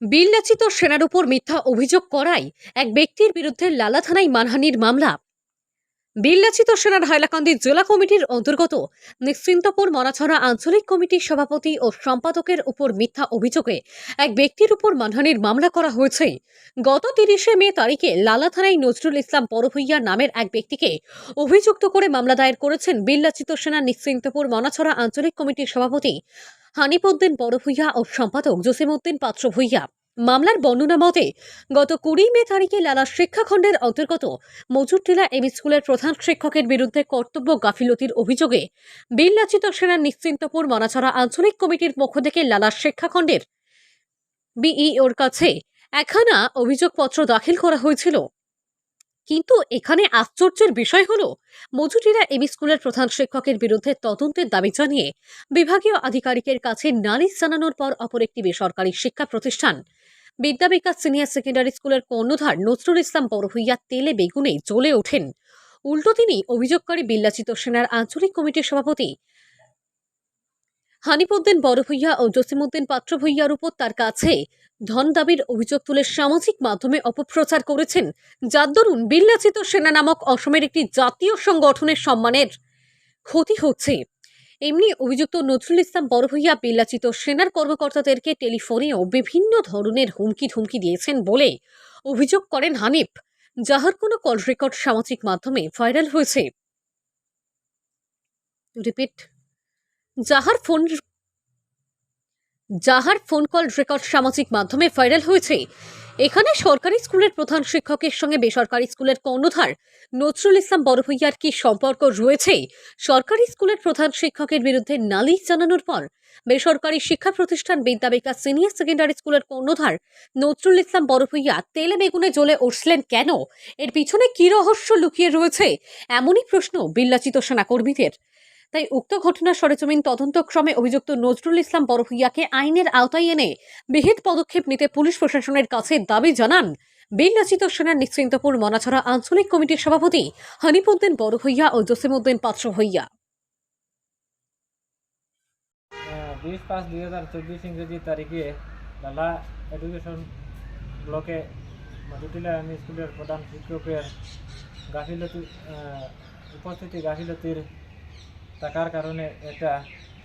বিললাচিত সেনার উপর মিথ্যা অভিযোগ করায় এক ব্যক্তির বিরুদ্ধে লালা থানায় মানহানির মামলা। বিললাচিত সেনার হাইলাকান্দি জেলা কমিটির অন্তর্গত নিশ্চিন্তপুর মনাছড়া আঞ্চলিক কমিটির সভাপতি ও সম্পাদকের উপর মিথ্যা অভিযোগে এক ব্যক্তির উপর মানহানির মামলা করা হয়েছে। গত 30শে মে তারিখে লালা থানায় নজরুল ইসলাম বড়ভূইয়া নামের এক ব্যক্তিকে অভিযুক্ত করে মামলা দায়ের করেছেন বিললাচিত সেনা নিশ্চিন্তপুর মনাছড়া আঞ্চলিক কমিটির সভাপতি হানিফউদ্দিন বড়ভূইয়া ও সম্পাদক জসিমউদ্দিন পাত্র ভূইয়া। মামলার বর্ণনা মতে গত 20 মে তারিখে লালা শিক্ষাখণ্ডের অন্তর্গত মজুরটিলা এমই স্কুলের প্রধান শিক্ষকের বিরুদ্ধে কর্তব্য গাফিলতির অভিযোগে বিললাচিত সেনা নিশ্চিন্তপুর মনাছড়া আঞ্চলিক কমিটির পক্ষ থেকে লালা শিক্ষাখণ্ডের বিইওর কাছে একখানা অভিযোগপত্র দাখিল করা হয়েছিল। কিন্তু এখানে আশ্চর্যের বিষয় হলো মজুরিরা এমই স্কুলের প্রধান শিক্ষকের বিরুদ্ধে তদন্তের দাবি জানিয়ে বিভাগীয় আধিকারিকের কাছে নালিশ জানানোর পর অপর একটি বেসরকারি শিক্ষা প্রতিষ্ঠান বিদ্যাবিকাশ সিনিয়র সেকেন্ডারি স্কুলের কর্ণধার নজরুল ইসলাম বড়ভূইয়া তেলে বেগুনে জ্বলে ওঠেন। উল্টো তিনি অভিযোগকারী বিললাচিত সেনার আঞ্চলিক কমিটির সভাপতি হানিফউদ্দিন বড়ভূইয়া ও জসিমউদ্দিন পাত্র ভূইয়ার উপর তার কাছে ধন দাবির অভিযোগ তুলে সামাজিক মাধ্যমে অপপ্রচার করেছেন, যার দরুন বিললাচিত সেনা নামক অসমের একটি জাতীয় সংগঠনের সম্মানের ক্ষতি হচ্ছে। এমনি অভিযুক্ত নজরুল ইসলাম বড়ভূইয়া বিললাচিত সেনার কর্মকর্তাদেরকে টেলিফোনেও বিভিন্ন ধরনের হুমকি ধুমকি দিয়েছেন বলে অভিযোগ করেন হানিফ, যাহার কোনো কল রেকর্ড সামাজিক মাধ্যমে ভাইরাল হয়েছে। রিপিট, যাহার ফোন কল রেকর্ড সামাজিক মাধ্যমে ভাইরাল হয়েছে। এখানে সরকারি স্কুলের প্রধান শিক্ষকের সঙ্গে বেসরকারি স্কুলের কর্ণধার নজরুল ইসলাম বড়ভূইয়ার কি সম্পর্ক রয়েছে? সরকারি স্কুলের প্রধান শিক্ষকের বিরুদ্ধে নালিশ জানানোর পর বেসরকারি শিক্ষা প্রতিষ্ঠান বিদ্যাবিকাশ সিনিয়র সেকেন্ডারি স্কুলের কর্ণধার নজরুল ইসলাম বড়ভূইয়া তেলে বেগুনে জ্বলে উঠলেন কেন? এর পিছনে কি রহস্য লুকিয়ে রয়েছে? এমনই প্রশ্ন বিললাচিত সেনা কর্মীদের। তাই উক্ত ঘটনার সরেজমিন তদন্তক্রমে অভিযুক্ত নজরুল ইসলাম বড়ভূইয়াকে আইনের আওতায় এনে বিহিত পদক্ষেপ নিতে পুলিশ প্রশাসনের কাছে দাবি জানান বিললাচিত সেনার নিশ্চিন্তপুর মনাছড়া আঞ্চলিক কমিটির সভাপতি হানিফউদ্দিন বড়ভূইয়া ও জসিমউদ্দিন পাত্র ভূইয়া। 20/5/2024 ইংরেজি তারিখে লালা এডুকেশন ব্লকে মধুটিলা এমই স্কুলের প্রধান শিক্ষকের গাফিলতির থাকার কারণে একটা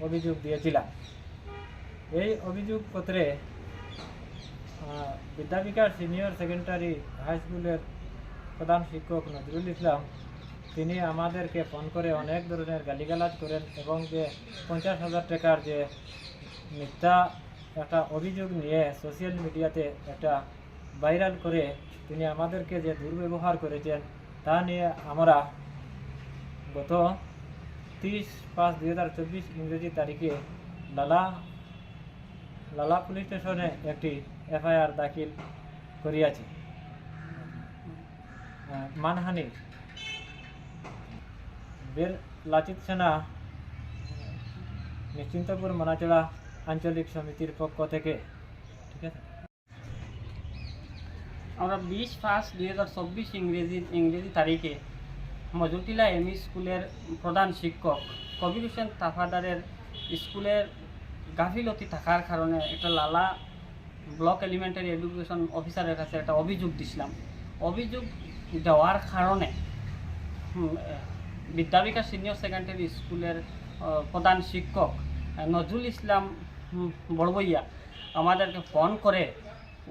অভিযোগ দিয়েছিলাম। এই অভিযোগপত্রে বিদ্যাবিকাশ সিনিয়র সেকেন্ডারি হাই স্কুলের প্রধান শিক্ষক নজরুল ইসলাম তিনি আমাদেরকে ফোন করে অনেক ধরনের গালিগালাজ করেন এবং যে 50,000 টাকার যে মিথ্যা একটা অভিযোগ নিয়ে সোশ্যাল মিডিয়াতে একটা ভাইরাল করে তিনি আমাদেরকে যে দুর্ব্যবহার করেছেন তা নিয়ে আমরা গত 30/5/2024 ইংরেজি তারিখে লালা পুলিশ স্টেশনে একটি এফআইআর দাখিল করিয়াছি। মানহানি বিললাচিত সেনা নিশ্চিন্তপুর মনাছড়া আঞ্চলিক সমিতির পক্ষ থেকে। ঠিক আছে, আমরা 20/5/2024 ইংরেজি তারিখে মজুরটিলা এমই স্কুলের প্রধান শিক্ষক কবির হোসেন তাফাদারের স্কুলের গাফিলতি থাকার কারণে একটা লালা ব্লক এলিমেন্টারি এডুকেশন অফিসারের কাছে একটা অভিযোগ দিছিলাম। অভিযোগ দেওয়ার কারণে বিদ্যাবিকাশ সিনিয়র সেকেন্ডারি স্কুলের প্রধান শিক্ষক নজরুল ইসলাম বড়ভূইয়া আমাদেরকে ফোন করে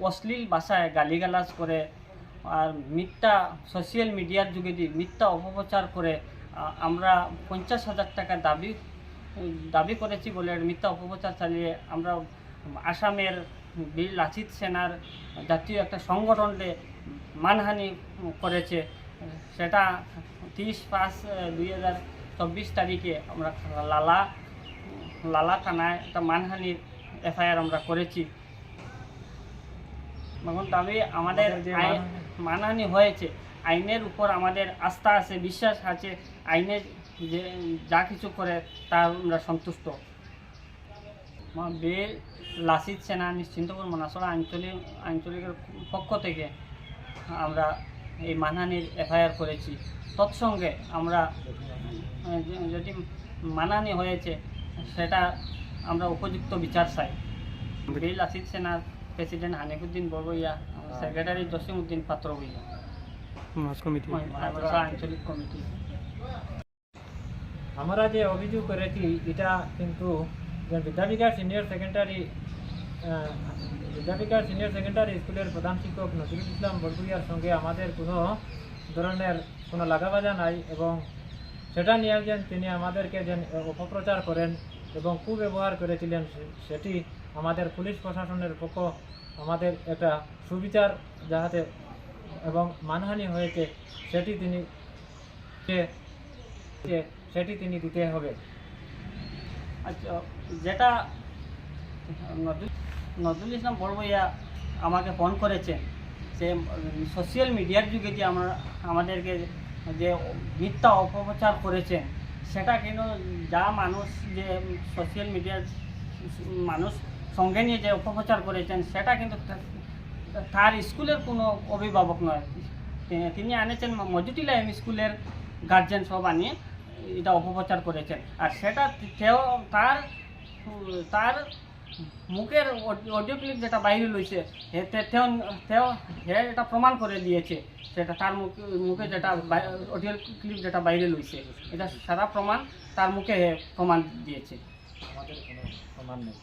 অশ্লীল ভাষায় গালিগালাজ করে আর মিথ্যা সোশ্যাল মিডিয়ার যুগেদি মিথ্যা অপপ্রচার করে আমরা 50,000 টাকা দাবি করেছি বলে মিথ্যা অপপ্রচার চালিয়ে আমরা আসামের বিললাচিত সেনার জাতীয় একটা সংগঠনকে মানহানি করেছে। সেটা 30/5/2024 তারিখে আমরা লালা থানায় একটা মানহানির এফআইআর আমরা করেছি। এখন দাবি আমাদের মানহানি হয়েছে, আইনের উপর আমাদের আস্থা আছে, বিশ্বাস আছে, আইনে যে যা কিছু করে তা আমরা সন্তুষ্ট। বিললাচিত সেনা নিশ্চিন্তপুর মনাছড়া আঞ্চলিকের পক্ষ থেকে আমরা এই মানহানির এফআইআর করেছি। তৎসঙ্গে আমরা যদি মানহানি হয়েছে সেটা আমরা উপযুক্ত বিচার চাই। বিললাচিত সেনার প্রেসিডেন্ট হানিফুদ্দিন বড়বইয়া, সেক্রেটারি জসিমউদ্দিন পাত্র ভূঁইয়া, মাদ্রাসা আঞ্চলিক কমিটি। আমরা যে অভিযোগ করেছি এটা কিন্তু যে বিদ্যাবিকাশ সিনিয়র সেকেন্ডারি স্কুলের প্রধান শিক্ষক নজরুল ইসলাম বড়বুইয়ার সঙ্গে আমাদের কোনো ধরনের কোনো লাগাবাজা নাই, এবং সেটা নিয়ে যে তিনি আমাদেরকে যে অপপ্রচার করেন এবং কুব্যবহার করেছিলেন সেটি আমাদের পুলিশ প্রশাসনের পক্ষ আমাদের একটা সুবিচার যাহাতে এবং মানহানি হয়েছে সেটি তিনি দিতে হবে। আচ্ছা, যেটা নজরুল ইসলাম বড়বইয়া আমাকে ফোন করেছেন, সে সোশ্যাল মিডিয়ার যুগে যে আমাদেরকে যে মিথ্যা অপপ্রচার করেছেন, সেটা কিন্তু যা মানুষ যে সোশ্যাল মিডিয়ার মানুষ সঙ্গে নিয়ে যে অপপ্রচার করেছেন, সেটা কিন্তু তার স্কুলের কোনো অভিভাবক নয়। তিনি আনেছেন মজুটিলা এম স্কুলের গার্জেন সব আনিয়ে এটা অপপ্রচার করেছেন, আর সেটা তার মুখের অডিও ক্লিপ যেটা বাইরে লইছে এটা প্রমাণ করে দিয়েছে, সেটা তার মুখে যেটা অডিও ক্লিপ যেটা বাইরে লইছে এটা সারা প্রমাণ তার মুখে প্রমাণ দিয়েছে। আমাদের কোনো প্রমাণ নেই।